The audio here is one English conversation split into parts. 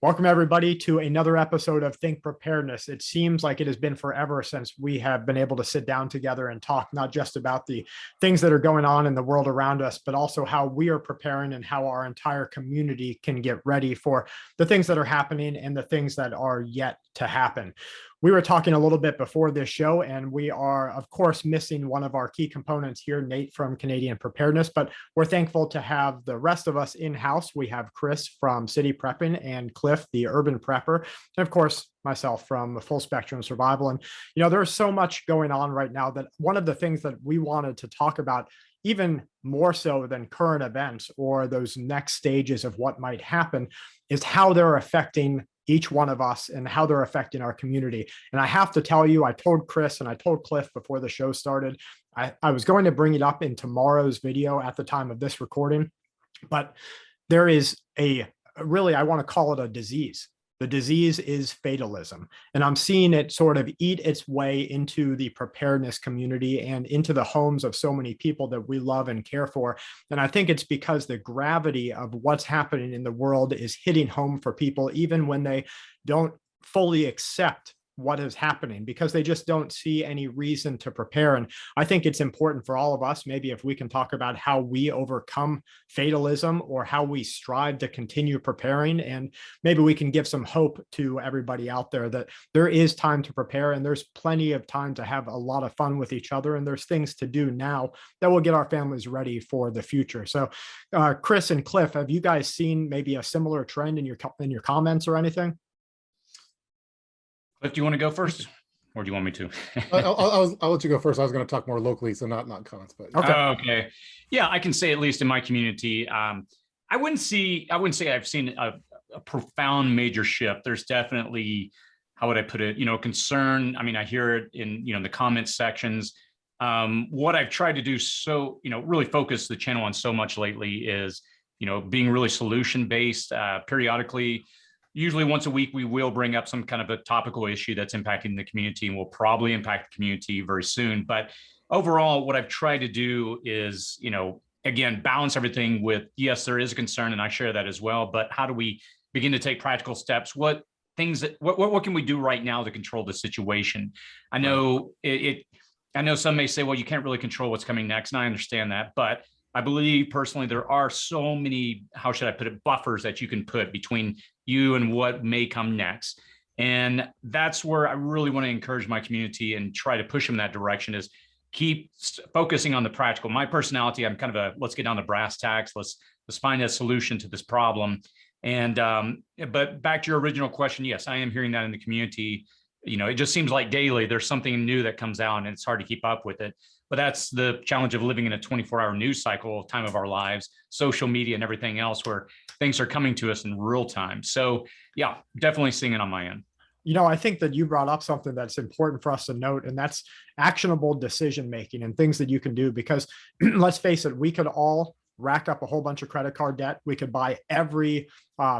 Welcome, everybody, to another episode of Think Preparedness. It seems like it has been forever since we have been able to sit down together and talk not just about the things that are going on in the world around us, but also how we are preparing and how our entire community can get ready for the things that are happening and the things that are yet to happen. We were talking a little bit before this show, and we are, of course, missing one of our key components here, Nate from Canadian Preparedness, but we're thankful to have the rest of us in-house. We have Chris from City Prepping and Cliff, the Urban Prepper, and of course, myself from Full Spectrum Survival. And, there's so much going on right now that one of the things that we wanted to talk about, even more so than current events or those next stages of what might happen, is how they're affecting each one of us and how they're affecting our community. And I have to tell you, I told Chris and I told Cliff before the show started, I was going to bring it up in tomorrow's video at the time of this recording, but there is I want to call it a disease. The disease is fatalism. And I'm seeing it sort of eat its way into the preparedness community and into the homes of so many people that we love and care for. And I think it's because the gravity of what's happening in the world is hitting home for people, even when they don't fully accept what is happening, because they just don't see any reason to prepare. And I think it's important for all of us, maybe if we can talk about how we overcome fatalism or how we strive to continue preparing, and maybe we can give some hope to everybody out there that there is time to prepare and there's plenty of time to have a lot of fun with each other, and there's things to do now that will get our families ready for the future. So Chris and Cliff, have you guys seen maybe a similar trend in your comments or anything? Cliff, do you want to go first, or do you want me to? I'll let you go first. I was going to talk more locally, so not comments. But okay, yeah, I can say at least in my community, I wouldn't say I've seen a profound major shift. There's definitely, how would I put it? Concern. I mean, I hear it in the comment sections. What I've tried to do, so really focus the channel on so much lately is being really solution based. Periodically, usually once a week, we will bring up some kind of a topical issue that's impacting the community and will probably impact the community very soon. But overall, what I've tried to do is, again, balance everything with, yes, there is a concern, and I share that as well, but how do we begin to take practical steps? What can we do right now to control the situation? I know I know some may say, well, you can't really control what's coming next, and I understand that, but I believe personally there are so many, how should I put it, buffers that you can put between you and what may come next. And that's where I really want to encourage my community and try to push them in that direction, is keep focusing on the practical. My personality, I'm kind of let's get down to brass tacks. Let's find a solution to this problem. And but back to your original question, yes, I am hearing that in the community. It just seems like daily there's something new that comes out and it's hard to keep up with it. But that's the challenge of living in a 24-hour news cycle time of our lives, social media and everything else, where things are coming to us in real time. So yeah, definitely seeing it on my end. I think that you brought up something that's important for us to note, and that's actionable decision-making and things that you can do, because let's face it, we could all rack up a whole bunch of credit card debt. We could buy every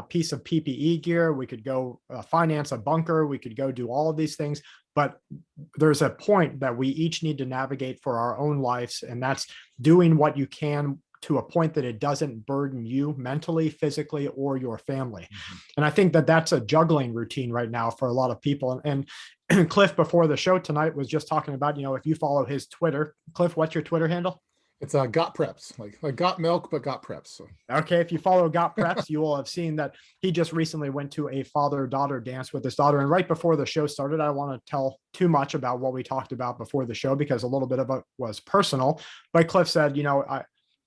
piece of PPE gear. We could go finance a bunker. We could go do all of these things. But there's a point that we each need to navigate for our own lives, and that's doing what you can to a point that it doesn't burden you mentally, physically, or your family. Mm-hmm. And I think that that's a juggling routine right now for a lot of people. And Cliff, before the show tonight, was just talking about, if you follow his Twitter. Cliff, what's your Twitter handle? It's got preps, like got milk, but got preps. So. Okay, if you follow got preps, you will have seen that he just recently went to a father-daughter dance with his daughter. And right before the show started, I don't want to tell too much about what we talked about before the show, because a little bit of it was personal. But Cliff said,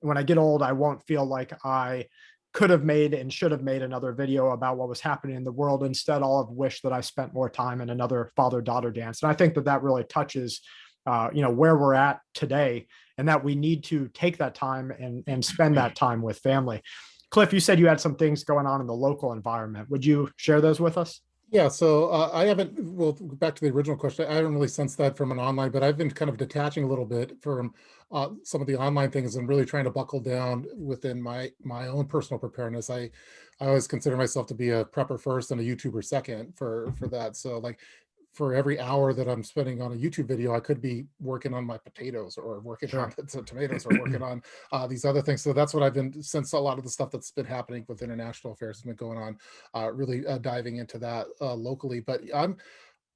when I get old, I won't feel like I could have made and should have made another video about what was happening in the world. Instead, I'll have wished that I spent more time in another father-daughter dance. And I think that really touches where we're at today, and that we need to take that time and spend that time with family. Cliff, you said you had some things going on in the local environment. Would you share those with us? Yeah, so I haven't, well, back to the original question, I haven't really sensed that from an online, but I've been kind of detaching a little bit from some of the online things and really trying to buckle down within my own personal preparedness. I always consider myself to be a prepper first and a YouTuber second for that. So for every hour that I'm spending on a YouTube video, I could be working on my potatoes or working on Sure. some tomatoes or working on these other things. So that's what I've been, since a lot of the stuff that's been happening with international affairs has been going on, really diving into that locally. But I'm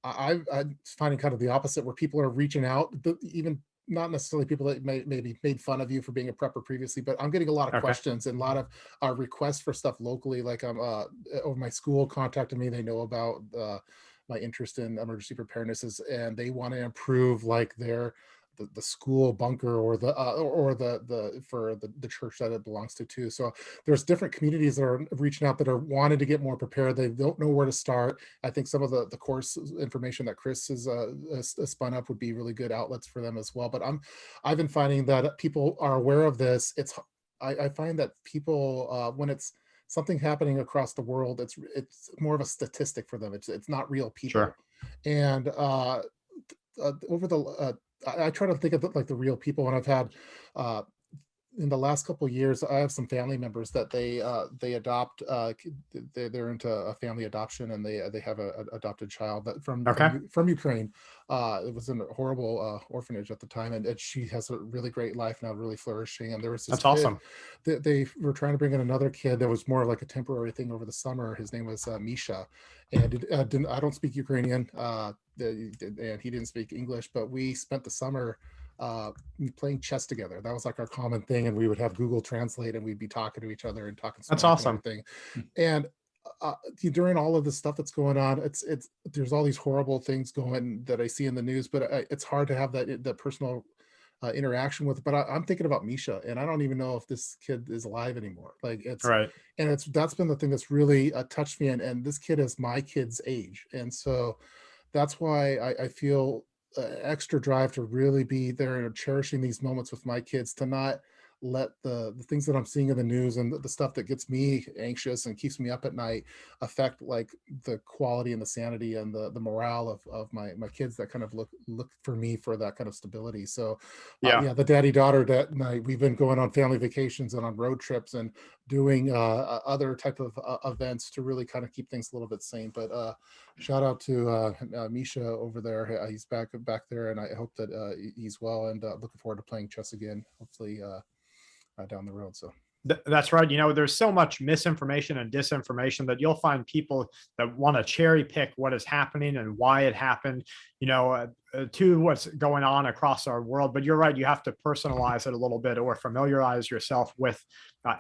finding kind of the opposite, where people are reaching out, even not necessarily people that maybe made fun of you for being a prepper previously, but I'm getting a lot of Okay. questions and a lot of requests for stuff locally. Like or my school contacted me. They know about my interest in emergency preparedness, and they want to improve like the school bunker or the for the church that it belongs to too. So there's different communities that are reaching out that are wanting to get more prepared. They don't know where to start. I think some of the course information that Chris has spun up would be really good outlets for them as well. But I've been finding that people are aware of this. I find that people when it's something happening across the world, it's more of a statistic for them. It's not real people. Sure. And over the I try to think of like the real people, and I've had in the last couple of years, I have some family members that they adopt. They're into a family adoption, and they have a adopted child that Okay. from Ukraine. It was in a horrible orphanage at the time, and she has a really great life now, really flourishing. And there was this That's kid awesome. that they were trying to bring in another kid that was more like a temporary thing over the summer. His name was Misha, and I don't speak Ukrainian, and he didn't speak English, but we spent the summer playing chess together. That was like our common thing, and we would have Google Translate, and we'd be talking to each other and talking That's smack and awesome. everything. And during all of the stuff that's going on, it's there's all these horrible things going that I see in the news, but it's hard to have that personal interaction with. But I'm thinking about Misha, and I don't even know if this kid is alive anymore. Like Right. that's been the thing that's really touched me, and this kid is my kid's age, and so that's why I feel extra drive to really be there and cherishing these moments with my kids, to not let the things that I'm seeing in the news and the stuff that gets me anxious and keeps me up at night affect like the quality and the sanity and the morale of my kids that kind of look for me for that kind of stability. So Yeah. yeah, the daddy daughter that night, we've been going on family vacations and on road trips and doing other type of events to really kind of keep things a little bit sane. But shout out to Misha over there. He's back there, and I hope that he's well, and looking forward to playing chess again, hopefully down the road. So That's right. There's so much misinformation and disinformation that you'll find people that want to cherry pick what is happening and why it happened, to what's going on across our world. But you're right. You have to personalize it a little bit, or familiarize yourself with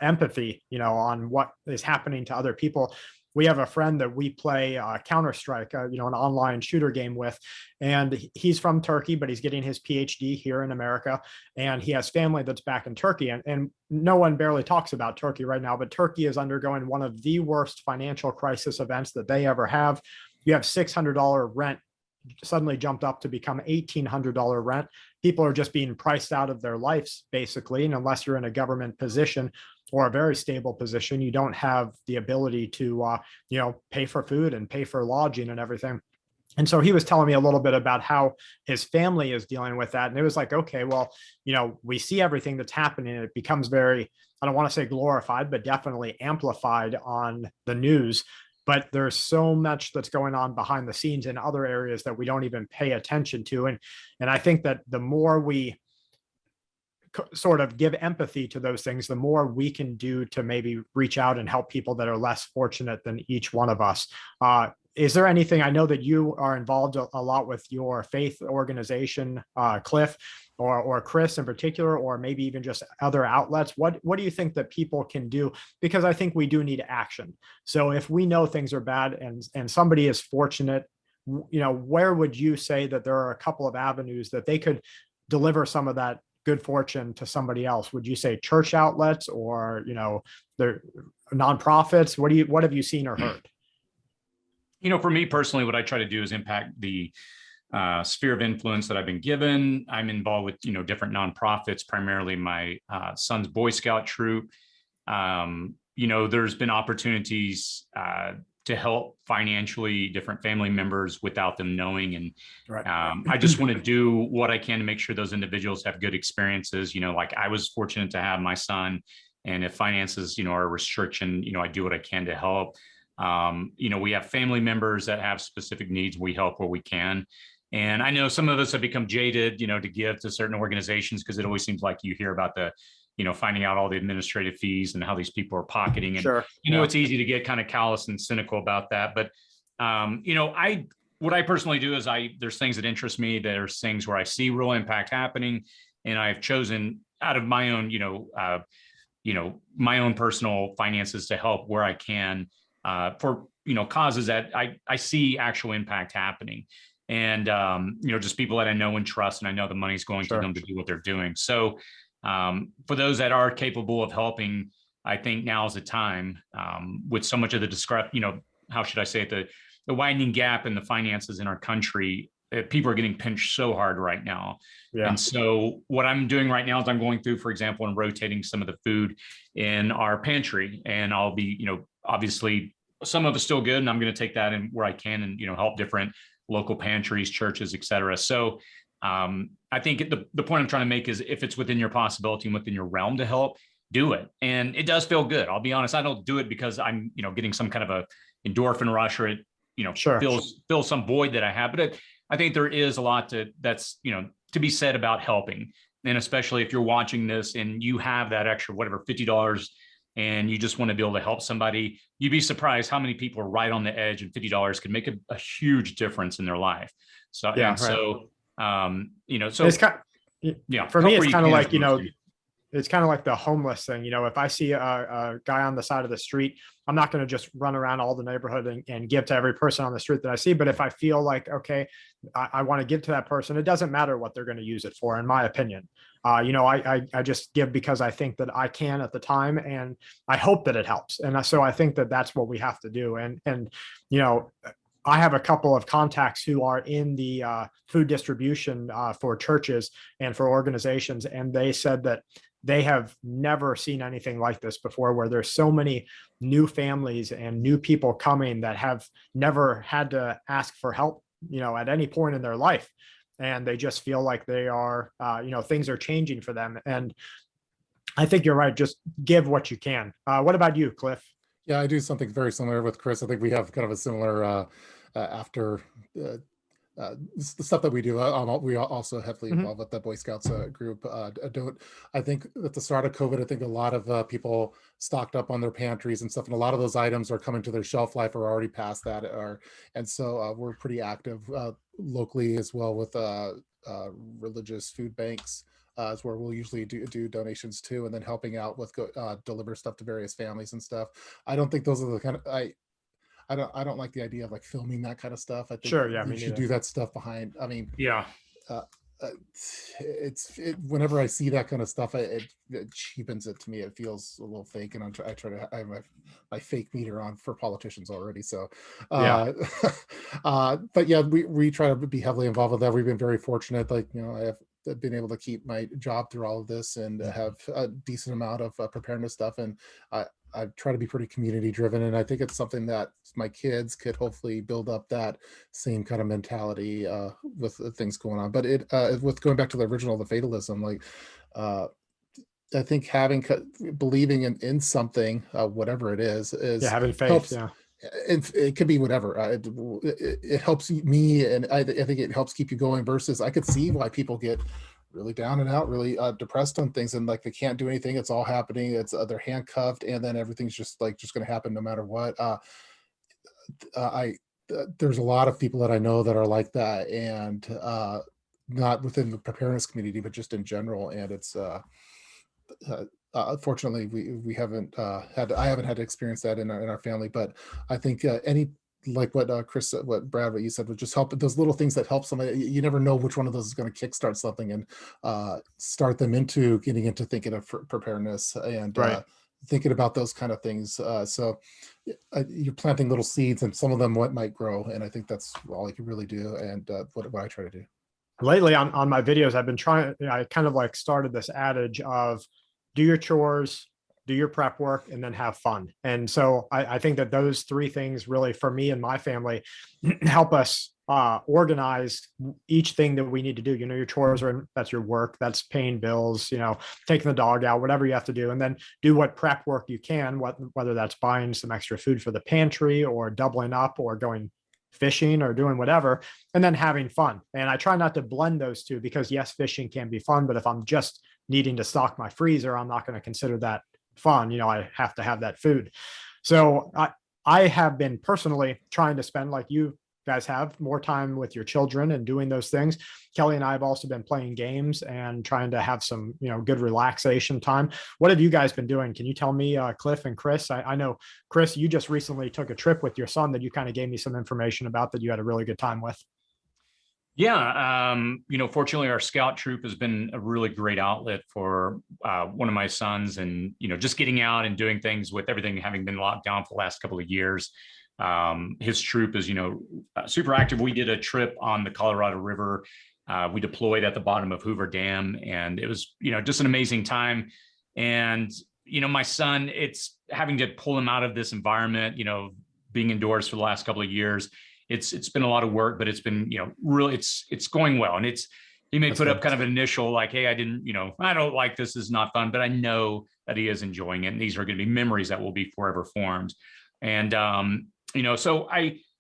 empathy, on what is happening to other people. We have a friend that we play Counter-Strike, an online shooter game with, and he's from Turkey, but he's getting his PhD here in America, and he has family that's back in Turkey. And no one barely talks about Turkey right now, but Turkey is undergoing one of the worst financial crisis events that they ever have. You have $600 rent suddenly jumped up to become $1,800 rent. People are just being priced out of their lives, basically. And unless you're in a government position or a very stable position, you don't have the ability to, pay for food and pay for lodging and everything. And so he was telling me a little bit about how his family is dealing with that. And it was like, okay, well, we see everything that's happening. It becomes very, I don't want to say glorified, but definitely amplified on the news. But there's so much that's going on behind the scenes in other areas that we don't even pay attention to. And I think that the more we sort of give empathy to those things, the more we can do to maybe reach out and help people that are less fortunate than each one of us. Is there anything, I know that you are involved a lot with your faith organization, Cliff, or Chris in particular, or maybe even just other outlets. What do you think that people can do? Because I think we do need action. So if we know things are bad and somebody is fortunate, where would you say that there are a couple of avenues that they could deliver some of that good fortune to somebody else? Would you say church outlets, or their nonprofits? What have you seen or heard? For me personally, what I try to do is impact the sphere of influence that I've been given. I'm involved with different nonprofits, primarily my son's Boy Scout troop. There's been opportunities to help financially different family members without them knowing. And Right. I just want to do what I can to make sure those individuals have good experiences. Like I was fortunate to have my son, and if finances, are a restriction, I do what I can to help. We have family members that have specific needs. We help where we can. And I know some of us have become jaded, to give to certain organizations, because it always seems like you hear about finding out all the administrative fees and how these people are pocketing. And, Sure. It's easy to get kind of callous and cynical about that. But, what I personally do is there's things that interest me. There's things where I see real impact happening. And I've chosen out of my own, my own personal finances to help where I can for, causes that I see actual impact happening. And, just people that I know and trust, and I know the money's going to them to do what they're doing. So for those that are capable of helping, I think now is the time with so much of the how should I say it? The widening gap in the finances in our country. People are getting pinched so hard right now. Yeah. And so what I'm doing right now is I'm going through, for example, and rotating some of the food in our pantry, and I'll be, obviously some of it's still good, and I'm going to take that in where I can and, help different local pantries, churches, et cetera. So I think the point I'm trying to make is if it's within your possibility and within your realm to help, do it. And it does feel good. I'll be honest. I don't do it because I'm, getting some kind of a endorphin rush, or it, fills some void that I have. But I think there is a lot that's to be said about helping. And especially if you're watching this and you have that extra, whatever, $50, and you just want to be able to help somebody, you'd be surprised how many people are right on the edge, and $50 can make a huge difference in their life. So, yeah. So, so it's for me, it's kind of like, it's kind of like the homeless thing. If I see a guy on the side of the street, I'm not going to just run around all the neighborhood and give to every person on the street that I see. But if I feel like, okay, I want to give to that person, it doesn't matter what they're going to use it for, in my opinion. I just give because I think that I can at the time, and I hope that it helps. And so I think that that's what we have to do. And I have a couple of contacts who are in the food distribution for churches and for organizations. And they said that they have never seen anything like this before, where there's so many new families and new people coming that have never had to ask for help, at any point in their life. And they just feel like they are, things are changing for them. And I think you're right. Just give what you can. What about you, Cliff? Yeah, I do something very similar with Chris. I think we have kind of a similar after the stuff that we do. We are also heavily involved with the Boy Scouts group. I think at the start of COVID, I think a lot of people stocked up on their pantries and stuff, and a lot of those items are coming to their shelf life or already past that. And so we're pretty active locally as well with religious food banks. Is where we'll usually do donations to, and then helping out with deliver stuff to various families and stuff. I don't think those are the kind of I don't like the idea of like filming that kind of stuff. I think you should do that stuff behind. I mean, yeah. Whenever I see that kind of stuff, it cheapens it to me. It feels a little fake, and I try to I have my fake meter on for politicians already. So, but yeah, we try to be heavily involved with that. We've been very fortunate. Like, I have been able to keep my job through all of this and have a decent amount of preparedness stuff. And I try to be pretty community driven. And I think it's something that my kids could hopefully build up that same kind of mentality with things going on. But with going back to the original, the fatalism, like I think believing in something, whatever it is having faith. Helps. Yeah. It could be whatever. It helps me, and I think it helps keep you going. Versus, I could see why people get really down and out, really depressed on things, and like they can't do anything. It's all happening. It's they're handcuffed, and then everything's just going to happen no matter what. There's a lot of people that I know that are like that, and not within the preparedness community, but just in general. And it's fortunately, we haven't I haven't had to experience that in our family, but I think like what Chris, what Brad, what you said, would just help. Those little things that help somebody. You never know which one of those is going to kickstart something and start them into getting into thinking of preparedness and thinking about those kind of things. So you're planting little seeds, and some of them might grow. And I think that's all you can really do. And what I try to do. Lately on my videos, I've been trying. I kind of like started this adage of do your chores, do your prep work, and then have fun. And so I think that those three things really, for me and my family, help us organize each thing that we need to do. Your chores that's your work, that's paying bills, taking the dog out, whatever you have to do, and then do what prep work you can, whether that's buying some extra food for the pantry or doubling up or going fishing or doing whatever, and then having fun. And I try not to blend those two, because yes, fishing can be fun, but if I'm just needing to stock my freezer, I'm not going to consider that fun. I have to have that food. So I have been personally trying to spend, like you guys have, more time with your children and doing those things. Kelly and I have also been playing games and trying to have some, good relaxation time. What have you guys been doing? Can you tell me, Cliff and Chris? I know, Chris, you just recently took a trip with your son that you kind of gave me some information about that you had a really good time with. Yeah. Fortunately, our scout troop has been a really great outlet for one of my sons, and, just getting out and doing things with everything having been locked down for the last couple of years. His troop is, super active. We did a trip on the Colorado River. We deployed at the bottom of Hoover Dam, and it was, just an amazing time. And, my son, it's having to pull him out of this environment, being indoors for the last couple of years. It's been a lot of work, but it's been, really, it's going well. And he may put up kind of an initial, like, hey, I don't like this is not fun, but I know that he is enjoying it. And these are going to be memories that will be forever formed. And, so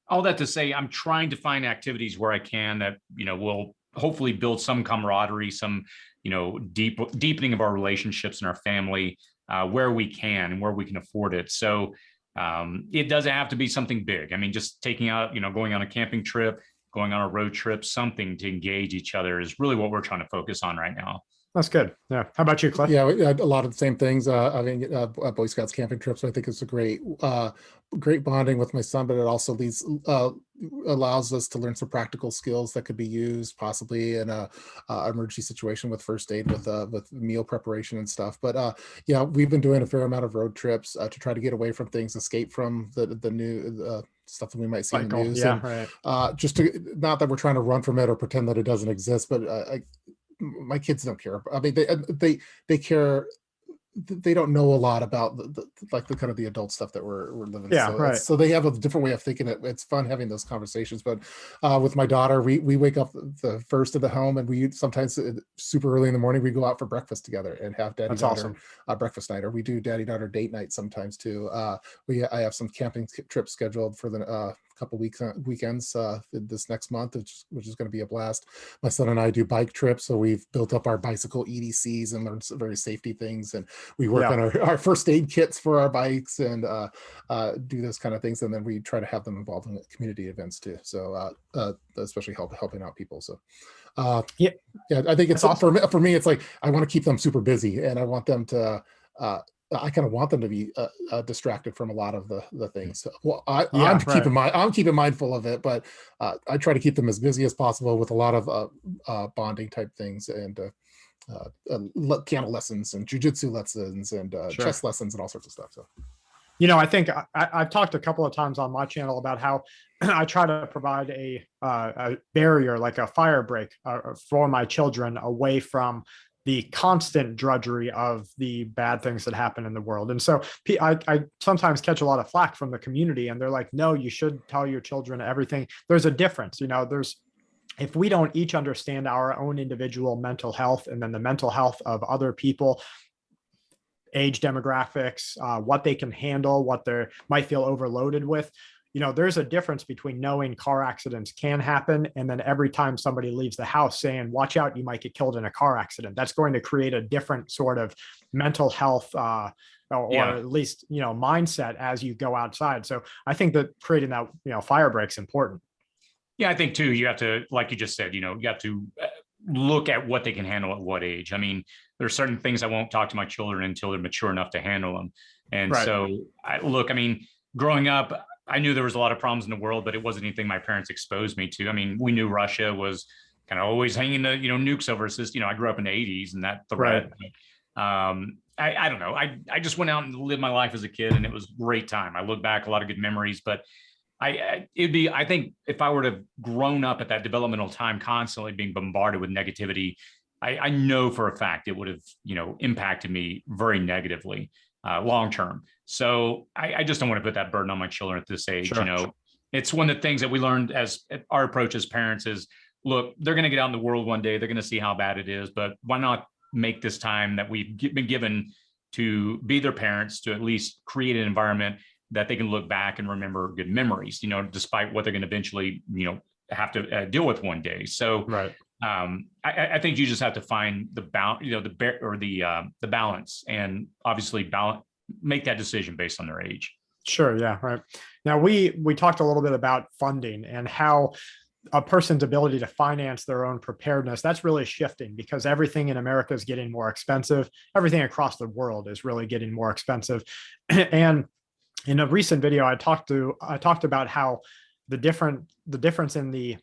all that to say, I'm trying to find activities where I can that, will hopefully build some camaraderie, some, deepening of our relationships in our family, where we can and where we can afford it. So it doesn't have to be something big. I mean, just taking out, going on a camping trip, going on a road trip, something to engage each other is really what we're trying to focus on right now. That's good. Yeah. How about you, Cliff? Yeah, we had a lot of the same things. Boy Scouts camping trips. I think it's a great bonding with my son, but it also allows us to learn some practical skills that could be used possibly in a emergency situation with first aid, with meal preparation and stuff. But yeah, we've been doing a fair amount of road trips to try to get away from things, escape from the new stuff that we might see in the news. Yeah, and, right. just to, not that we're trying to run from it or pretend that it doesn't exist, but my kids don't care. I mean, they care. They don't know a lot about the kind of the adult stuff that we're living. Yeah, so, right. So they have a different way of thinking. It's fun having those conversations. But with my daughter, we wake up the first of the home, and we sometimes super early in the morning we go out for breakfast together and have daddy-daughter breakfast night, or we do daddy-daughter date night sometimes too. I have some camping trips scheduled for the couple weekends this next month, which is going to be a blast. My son and I do bike trips, so we've built up our bicycle EDCs and learned some very safety things, and we work on our first aid kits for our bikes and do those kind of things, and then we try to have them involved in community events too, so especially helping out people. So yeah, I think it's awesome. For me, it's like I want to keep them super busy, and I want them to I kind of want them to be distracted from a lot of the things. Well, I'm keeping mindful of it, but I try to keep them as busy as possible with a lot of bonding type things and piano lessons and jujitsu lessons and chess lessons and all sorts of stuff. So, I think I've talked a couple of times on my channel about how I try to provide a barrier, like a fire break for my children away from the constant drudgery of the bad things that happen in the world. And so I sometimes catch a lot of flack from the community, and they're like, no, you should tell your children everything. There's a difference. If we don't each understand our own individual mental health and then the mental health of other people, age demographics, what they can handle, what they might feel overloaded with, there's a difference between knowing car accidents can happen and then every time somebody leaves the house saying, watch out, you might get killed in a car accident. That's going to create a different sort of mental health or at least, mindset as you go outside. So I think that creating that, fire break's important. Yeah, I think too, you have to, like you just said, you have to look at what they can handle at what age. I mean, there's certain things I won't talk to my children until they're mature enough to handle them. And so growing up, I knew there was a lot of problems in the world, but it wasn't anything my parents exposed me to. I mean, we knew Russia was kind of always hanging the, nukes over us. I grew up in the 80s and that threat. Right. I don't know. I just went out and lived my life as a kid, and it was a great time. I look back, a lot of good memories, but I think if I were to have grown up at that developmental time, constantly being bombarded with negativity, I know for a fact it would have, impacted me very negatively long term. So I just don't want to put that burden on my children at this age. Sure. It's one of the things that we learned as our approach as parents is, look, they're going to get out in the world one day. They're going to see how bad it is, but why not make this time that we've been given to be their parents, to at least create an environment that they can look back and remember good memories, despite what they're going to eventually, have to deal with one day. So Right. I think you just have to find the the balance, and obviously make that decision based on their age. Sure. Yeah. Right. Now we talked a little bit about funding and how a person's ability to finance their own preparedness, that's really shifting because everything in America is getting more expensive. Everything across the world is really getting more expensive. And in a recent video, I talked about how the difference in the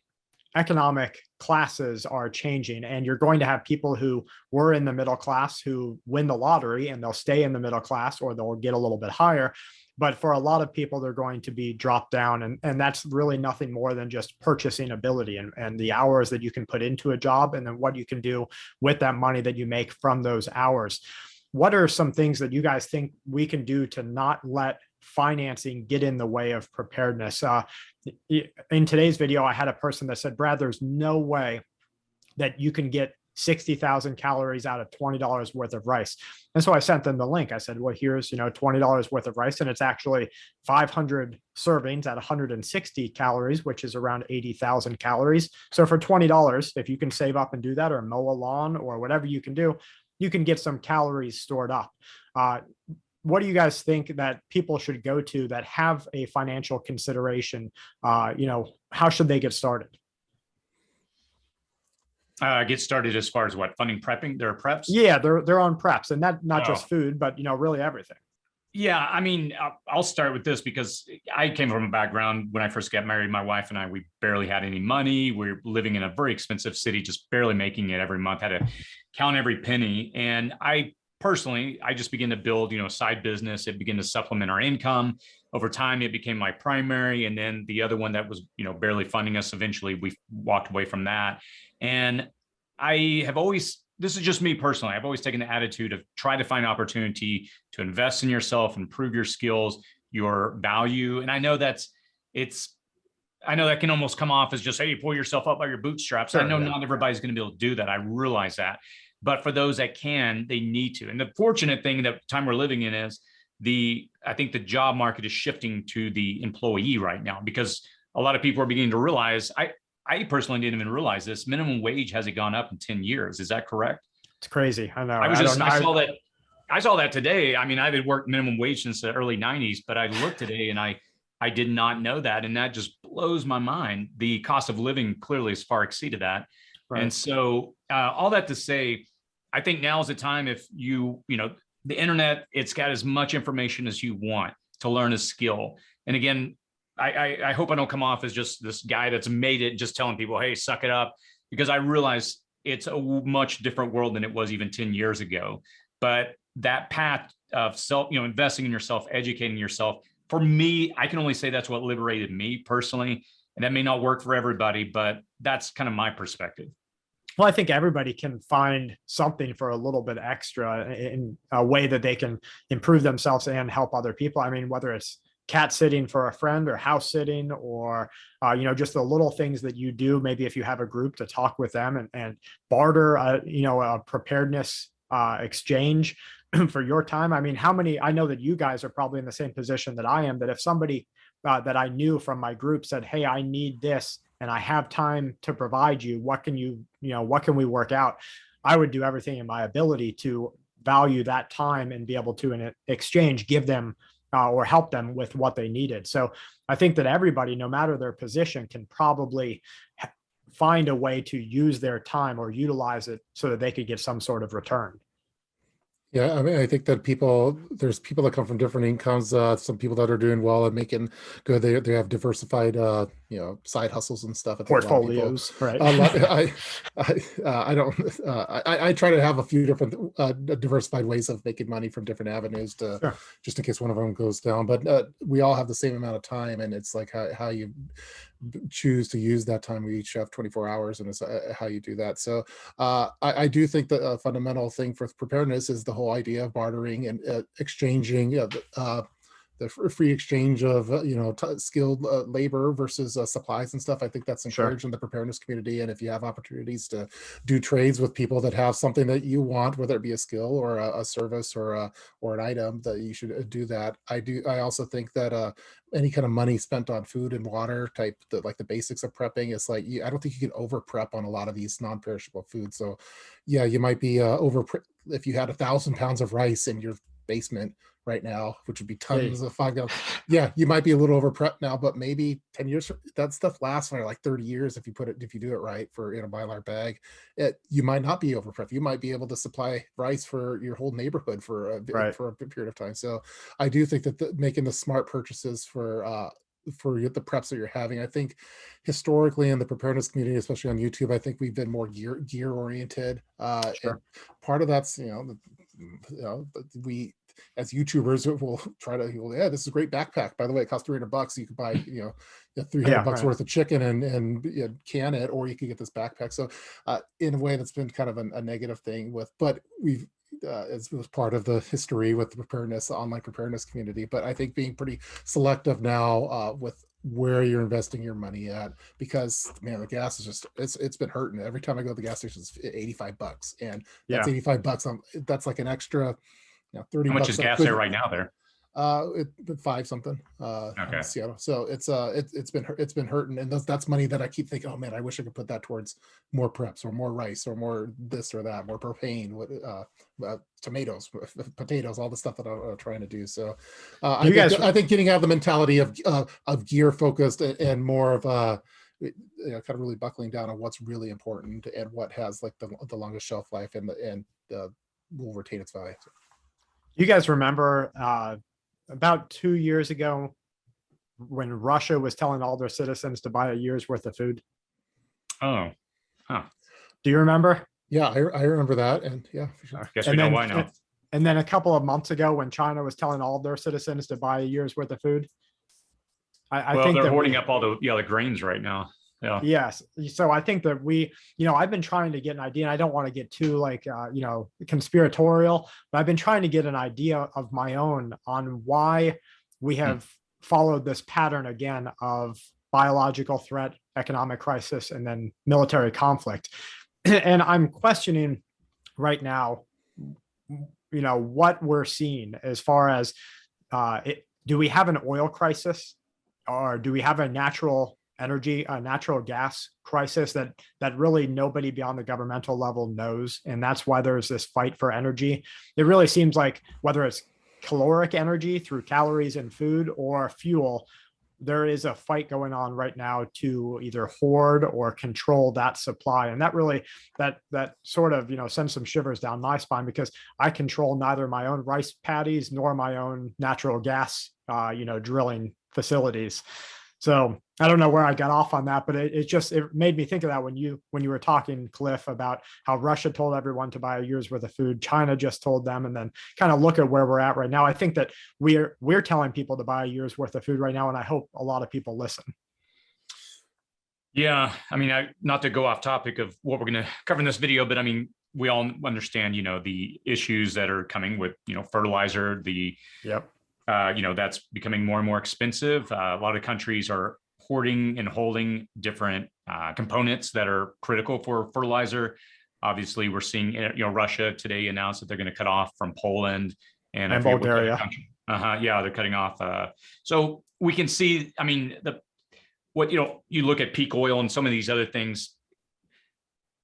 economic classes are changing, and you're going to have people who were in the middle class who win the lottery and they'll stay in the middle class, or they'll get a little bit higher. But for a lot of people, they're going to be dropped down. And that's really nothing more than just purchasing ability and the hours that you can put into a job, and then what you can do with that money that you make from those hours. What are some things that you guys think we can do to not let financing get in the way of preparedness? In today's video, I had a person that said, Brad, there's no way that you can get 60,000 calories out of $20 worth of rice. And so I sent them the link. I said, well, here's, $20 worth of rice, and it's actually 500 servings at 160 calories, which is around 80,000 calories. So for $20, if you can save up and do that, or mow a lawn, or whatever you can do, you can get some calories stored up. What do you guys think that people should go to that have a financial consideration? How should they get started? Get started as far as what, funding prepping their preps? Yeah, they're on preps, and that not just food, but really everything. Yeah, I mean, I'll start with this because I came from a background when I first got married. My wife and I, we barely had any money. We're living in a very expensive city, just barely making it every month. Had to count every penny. And I just began to build, a side business. It began to supplement our income. Over time, it became my primary. And then the other one that was, barely funding us, eventually we walked away from that. And I have always, this is just me personally, I've always taken the attitude of try to find opportunity to invest in yourself, improve your skills, your value. And I know that can almost come off as just, hey, you pull yourself up by your bootstraps. Sure, I know not everybody's going to be able to do that. I realize that. But for those that can, they need to. And the fortunate thing, that time we're living in, is I think the job market is shifting to the employee right now, because a lot of people are beginning to realize, I personally didn't even realize this, minimum wage hasn't gone up in 10 years. Is that correct? It's crazy. I know. I saw that today. I mean, I had worked minimum wage since the early 90s, but I looked today and I did not know that. And that just blows my mind. The cost of living clearly has far exceeded that. Right. And so all that to say, I think now is the time, if the internet, it's got as much information as you want to learn a skill. And again, I hope I don't come off as just this guy that's made it, just telling people, hey, suck it up, because I realize it's a much different world than it was even 10 years ago. But that path of investing in yourself, educating yourself, for me, I can only say that's what liberated me personally. And that may not work for everybody, but that's kind of my perspective. Well, I think everybody can find something for a little bit extra in a way that they can improve themselves and help other people. I mean, whether it's cat sitting for a friend, or house sitting, or just the little things that you do, maybe if you have a group, to talk with them and barter a preparedness exchange for your time. I mean, I know that you guys are probably in the same position that I am, that if somebody that I knew from my group said, hey, I need this and I have time to provide you, what can we work out? I would do everything in my ability to value that time and be able to, in exchange, give them or help them with what they needed. So I think that everybody, no matter their position, can probably find a way to use their time or utilize it so that they could get some sort of return. Yeah, I mean, I think that there's people that come from different incomes. Some people that are doing well and making good. They have diversified, side hustles and stuff. Portfolios, right? I try to have a few different diversified ways of making money from different avenues just in case one of them goes down. But we all have the same amount of time, and it's like how you choose to use that time. We each have 24 hours, and it's how you do that. So I do think that a fundamental thing for preparedness is the whole idea of bartering and exchanging free exchange of skilled labor versus supplies and stuff. I think that's Sure. encouraged in the preparedness community. And if you have opportunities to do trades with people that have something that you want, whether it be a skill or a service or an item, that you should do that. I also think that any kind of money spent on food and water type, like the basics of prepping, is like, I don't think you can over prep on a lot of these non-perishable foods. So yeah, you might be if you had 1,000 pounds of rice in your basement right now, which would be tons of 5 gallons. Yeah, you might be a little over prepped now, but maybe 10 years, that stuff lasts for like 30 years if you do it right for in a Mylar bag. You might not be over prepped. You might be able to supply rice for your whole neighborhood for a period of time. So I do think that making the smart purchases for the preps that you're having. I think historically in the preparedness community, especially on YouTube, I think we've been more gear oriented. Sure. And part of that's, we as YouTubers will try to, this is a great backpack. By the way, it costs $300. You could buy, $300 worth of chicken and can it, or you could get this backpack. So in a way that's been kind of a negative thing but we've, as was part of the history with the online preparedness community. But I think being pretty selective now with where you're investing your money at, because man, the gas is just, it's been hurting. Every time I go to the gas station, it's $85, and that's $85. That's like an extra, 30 How much bucks. is gas there right now there? It's 5 something Okay. in Seattle. So it's been hurting, and that's money that I keep thinking, oh man, I wish I could put that towards more preps or more rice or more this or that, more propane, tomatoes, potatoes, all the stuff that I'm trying to do. So I think getting out of the mentality of gear focused and more of kind of really buckling down on what's really important and what has like the longest shelf life and will retain its value. You guys remember about 2 years ago when Russia was telling all their citizens to buy a year's worth of food? Oh, huh. Do you remember? Yeah, I remember that. And yeah, for sure. I guess we know why now. And then a couple of months ago when China was telling all their citizens to buy a year's worth of food. I think they're hoarding up all the grains right now. Yeah. Yes. So I think that I've been trying to get an idea, and I don't want to get too conspiratorial, but I've been trying to get an idea of my own on why we have followed this pattern again of biological threat, economic crisis, and then military conflict. And I'm questioning right now, what we're seeing as far as, do we have an oil crisis, or do we have a natural gas crisis that really nobody beyond the governmental level knows? And that's why there's this fight for energy. It really seems like whether it's caloric energy through calories in food or fuel, there is a fight going on right now to either hoard or control that supply. And that really, that sort of, sends some shivers down my spine, because I control neither my own rice paddies nor my own natural gas, drilling facilities. So I don't know where I got off on that, but it made me think of that when you were talking, Cliff, about how Russia told everyone to buy a year's worth of food. China just told them, and then kind of look at where we're at right now. I think that we're telling people to buy a year's worth of food right now, and I hope a lot of people listen. Yeah, I mean, not to go off topic of what we're going to cover in this video, but I mean, we all understand, the issues that are coming with, fertilizer, that's becoming more and more expensive. A lot of countries are hoarding and holding different components that are critical for fertilizer. Obviously, we're seeing, Russia today announced that they're going to cut off from Poland and Bulgaria. They're cutting off. So we can see, I mean, you look at peak oil and some of these other things.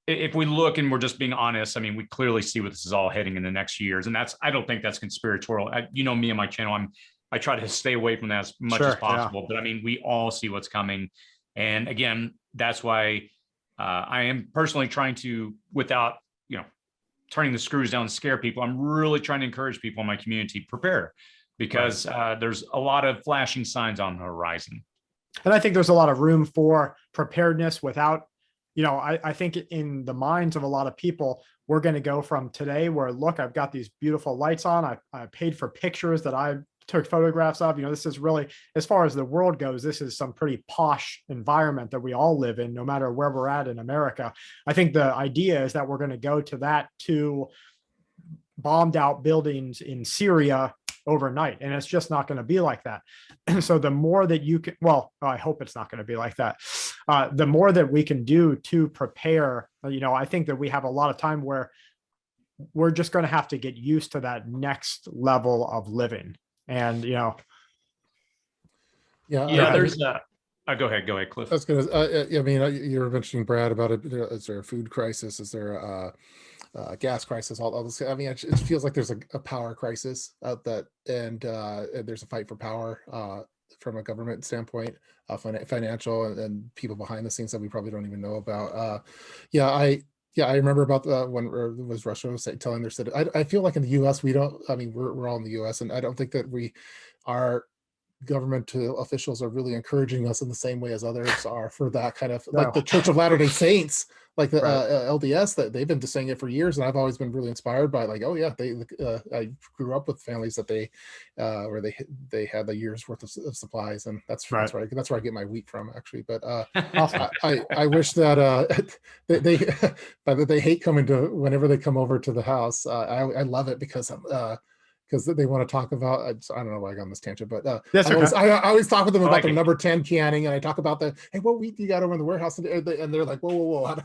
If we look and we're just being honest, I mean, we clearly see what this is all heading in the next years. And I don't think that's conspiratorial. Me and my channel, I try to stay away from that as much as possible, but I mean, we all see what's coming. And again, that's why I am personally trying to, without, turning the screws down and scare people, I'm really trying to encourage people in my community, prepare, because there's a lot of flashing signs on the horizon. And I think there's a lot of room for preparedness without, I think in the minds of a lot of people, we're going to go from today where, look, I've got these beautiful lights on. I paid for pictures that I took photographs of. This is really, as far as the world goes, this is some pretty posh environment that we all live in, no matter where we're at in America. I think the idea is that we're going to go to bombed out buildings in Syria overnight. And it's just not going to be like that. And so the more that you can, well, I hope it's not going to be like that. The more that we can do to prepare, I think that we have a lot of time where we're just going to have to get used to that next level of living. And, there's go ahead, Cliff. I was gonna, I mean, you were mentioning, Brad, about it. Is there a food crisis? Is there a gas crisis? All this. I mean, it feels like there's a power crisis out that, and there's a fight for power from a government standpoint, financial, and people behind the scenes that we probably don't even know about. I remember about when it was Russia telling their citizens. I feel like in the U.S. we don't. I mean, we're all in the U.S. and I don't think that our government officials are really encouraging us in the same way as others are for that kind of, like the Church of Latter-day Saints, like the LDS, that they've been saying it for years, and I've always been really inspired by, like, oh yeah, I grew up with families that where they had the year's worth of supplies, and that's where I get my wheat from, actually. But I wish that they hate coming to, whenever they come over to the house. I love it because they want to talk about, I don't know why I got on this tangent, but I always talk with them about the number 10 canning, and I talk about hey, what wheat do you got over in the warehouse? And they're like, whoa.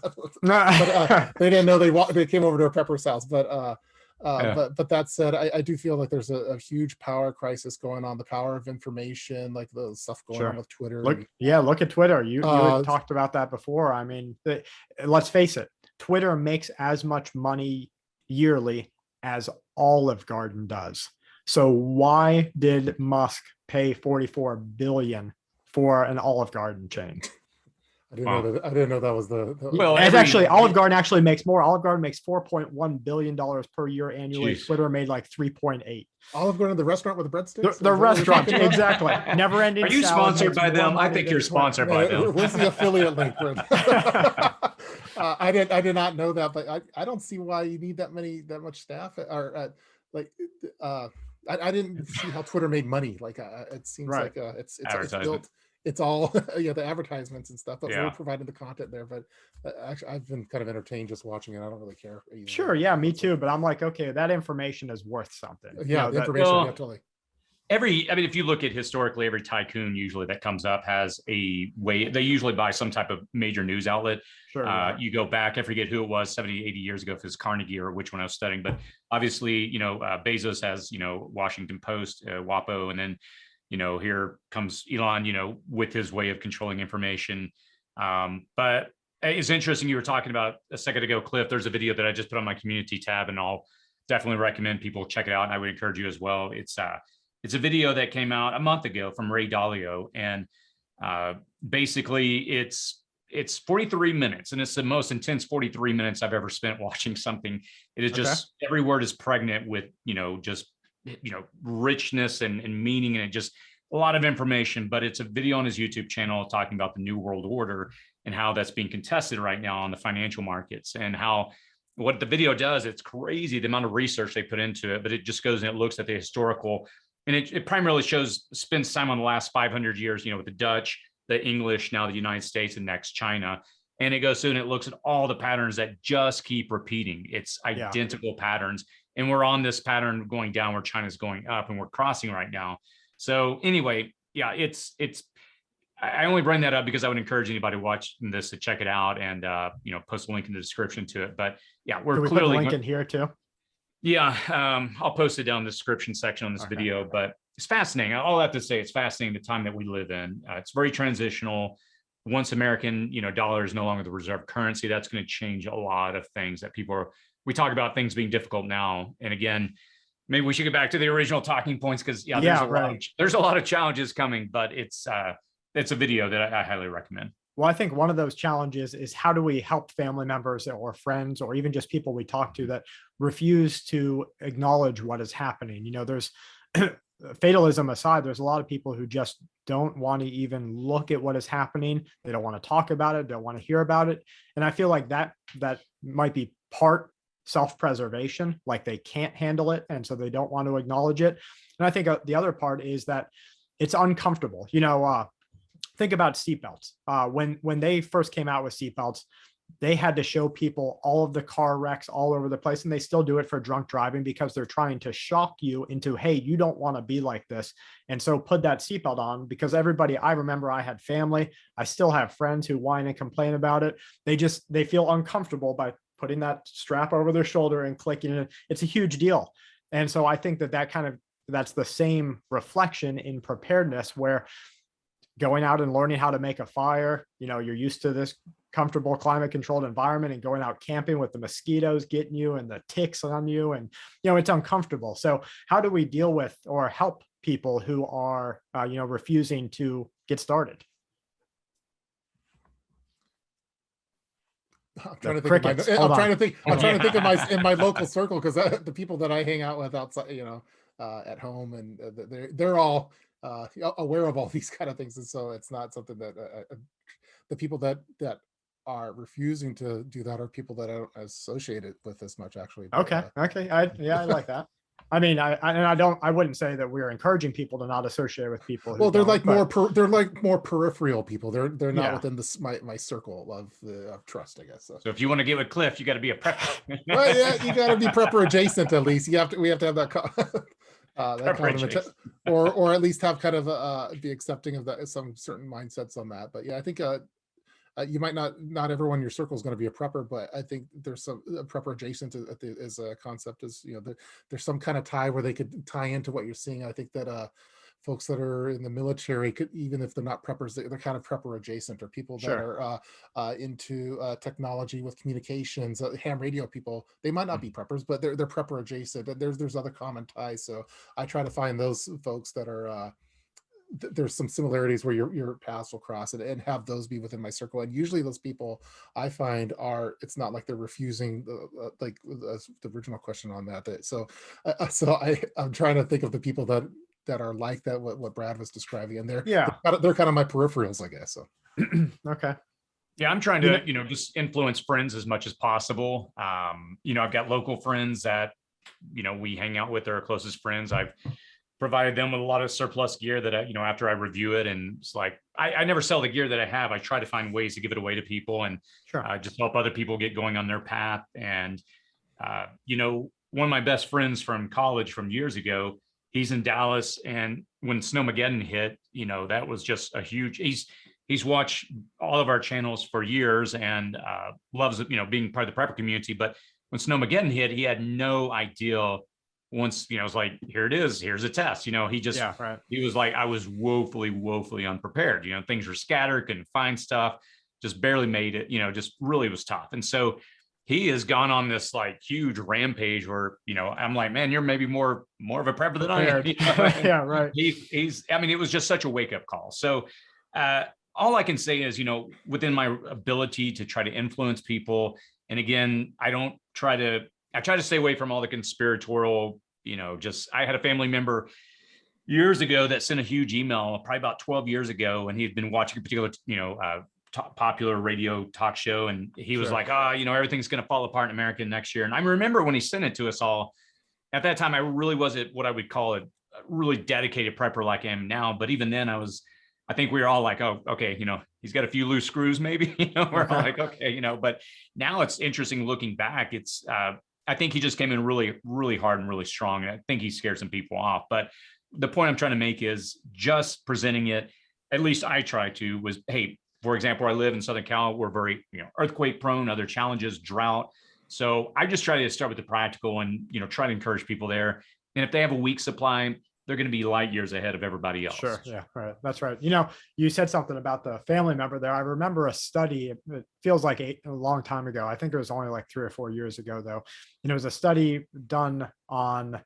But they didn't know they came over to a Pepper's house. But that said, I do feel like there's a huge power crisis going on, the power of information, like the stuff going on with Twitter. Look at Twitter. You had talked about that before. I mean, let's face it, Twitter makes as much money yearly as Olive Garden does. So why did Musk pay $44 billion for an Olive Garden chain? I didn't know that was the well. Actually, Olive Garden actually makes more. Olive Garden makes $4.1 billion per year annually. Jeez. Twitter made like 3.8. Olive Garden, the restaurant with the breadsticks. The restaurant, exactly. Never ending. Are you sponsored by them? I think you're sponsored by them. Where's the affiliate link? I did not know that, but I don't see why you need that much staff, or I didn't see how Twitter made money. Like it seems like it's built. It's all the advertisements and stuff, but we're providing the content there. But actually, I've been kind of entertained just watching it. I don't really care either. Sure, yeah, me too. But I'm like, okay, that information is worth something. Yeah, the information, totally. If you look at historically, every tycoon usually that comes up has a way. They usually buy some type of major news outlet. Sure. You go back, I forget who it was, 70, 80 years ago, if it's Carnegie or which one I was studying. But obviously, Bezos has, Washington Post, WAPO, and then, here comes Elon, with his way of controlling information. But it's interesting. You were talking about a second ago, Cliff. There's a video that I just put on my community tab, and I'll definitely recommend people check it out. And I would encourage you as well. It's a video that came out a month ago from Ray Dalio, and basically it's 43 minutes, and it's the most intense 43 minutes I've ever spent watching something. It is just every word is pregnant with richness and meaning, and it just a lot of information. But it's a video on his YouTube channel talking about the New World Order and how that's being contested right now on the financial markets, and how what the video does. It's crazy the amount of research they put into it, but it just goes and it looks at the historical. And it primarily spends time on the last 500 years, with the Dutch, the English, now the United States, and next China. And it goes through and it looks at all the patterns that just keep repeating. It's identical patterns. And we're on this pattern going down where China's going up, and we're crossing right now. So anyway, I only bring that up because I would encourage anybody watching this to check it out, and post a link in the description to it. But we're clearly put a link in here too. Yeah, I'll post it down in the description section on this video, but it's fascinating. All I have to say, it's fascinating the time that we live in. It's very transitional. Once American, dollar is no longer the reserve currency, that's going to change a lot of things that we talk about things being difficult now. And again, maybe we should get back to the original talking points, because there's a lot of challenges coming, but it's a video that I highly recommend. Well, I think one of those challenges is, how do we help family members or friends, or even just people we talk to that refuse to acknowledge what is happening? There's fatalism aside, there's a lot of people who just don't want to even look at what is happening. They don't want to talk about it. Don't want to hear about it. And I feel like that might be part self-preservation, like they can't handle it, and so they don't want to acknowledge it. And I think the other part is that it's uncomfortable. Think about seatbelts. When they first came out with seatbelts, they had to show people all of the car wrecks all over the place, and they still do it for drunk driving because they're trying to shock you into, hey, you don't want to be like this. And so put that seatbelt on, because everybody, I remember I had family, I still have friends who whine and complain about it. They feel uncomfortable by putting that strap over their shoulder and clicking it. It's a huge deal. And so I think that's the same reflection in preparedness, where going out and learning how to make a fire, you're used to this comfortable climate controlled environment, and going out camping with the mosquitoes getting you and the ticks on you, and it's uncomfortable. So how do we deal with or help people who are refusing to get started? I'm trying to think in my local circle, because the people that I hang out with outside, at home, and they're all aware of all these kind of things, and so it's not something that the people that are refusing to do that are people that I don't associate it with as much, actually. But, okay, I like that. I mean, I wouldn't say that we're encouraging people to not associate with people who they're like more peripheral people. They're not within my circle of trust, I guess. So if you want to get with Cliff, you got to be a prepper. Well, yeah, you got to be prepper adjacent at least. We have to have that that or at least have kind of be accepting of that, some certain mindsets on that. But yeah, I think you might not everyone in your circle is going to be a prepper, but I think there's some prepper adjacent as a concept, is there's some kind of tie where they could tie into what you're seeing. I think that folks that are in the military could, even if they're not preppers, they're kind of prepper adjacent, or people that are into technology with communications, ham radio people. They might not be preppers, but they're prepper adjacent. And there's other common ties. So I try to find those folks that are there's some similarities where your paths will cross, and have those be within my circle. And usually those people I find it's not like they're refusing like the original question on that. So I'm trying to think of the people that are like that, what Brad was describing, and they're kind of my peripherals, I guess. So okay. Yeah, I'm trying to just influence friends as much as possible. I've got local friends that we hang out with, our closest friends. I've provided them with a lot of surplus gear that after I review it, and it's like I never sell the gear that I have. I try to find ways to give it away to people, and just help other people get going on their path. And one of my best friends from college from years ago, he's in Dallas, and when Snowmageddon hit, that was just a huge. He's watched all of our channels for years, and loves being part of the prepper community. But when Snowmageddon hit, he had no idea. Once it was like, here it is, here's a test. He was like, I was woefully unprepared. Things were scattered, couldn't find stuff, just barely made it. Just really was tough. And so he has gone on this like huge rampage where I'm like, man, you're maybe more of a prepper than I am. Yeah, right. It was just such a wake up call. So all I can say is, within my ability to try to influence people. And again, I try to stay away from all the conspiratorial, I had a family member years ago that sent a huge email, probably about 12 years ago. And he had been watching a particular, popular radio talk show. And he was like, everything's going to fall apart in America next year. And I remember when he sent it to us all, at that time, I really wasn't what I would call a really dedicated prepper like I am now. But even then I think we were all like, oh, okay, he's got a few loose screws, maybe, we're all like, okay, but now it's interesting looking back. It's, I think he just came in really, really hard and really strong. And I think he scared some people off. But the point I'm trying to make is just presenting it, at least I try to, was, hey, for example, I live in Southern Cal. We're very, earthquake prone, other challenges, drought. So I just try to start with the practical and, try to encourage people there. And if they have a weak supply, they're going to be light years ahead of everybody else. Sure. Yeah. Right. That's right. You said something about the family member there. I remember a study, it feels like a long time ago. I think it was only like 3 or 4 years ago though. It was a study done on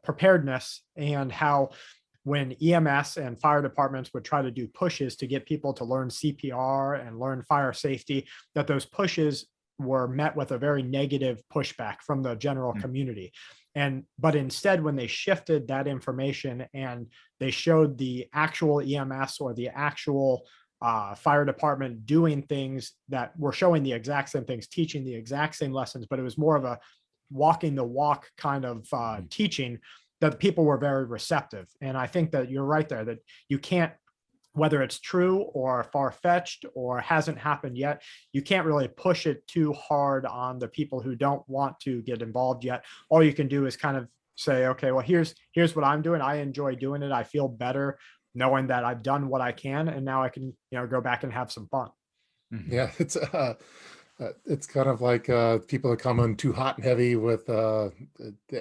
preparedness, and how when EMS and fire departments would try to do pushes to get people to learn CPR and learn fire safety, that those pushes were met with a very negative pushback from the general community. But instead, when they shifted that information and they showed the actual EMS or the actual fire department doing things that were showing the exact same things, teaching the exact same lessons, but it was more of a walking the walk kind of teaching, that people were very receptive. And I think that you're right there, that you can't whether it's true or far-fetched or hasn't happened yet, you can't really push it too hard on the people who don't want to get involved yet. All you can do is kind of say, okay, well, here's what I'm doing. I enjoy doing it. I feel better knowing that I've done what I can, and now I can, go back and have some fun. Yeah, it's kind of like people that come in too hot and heavy with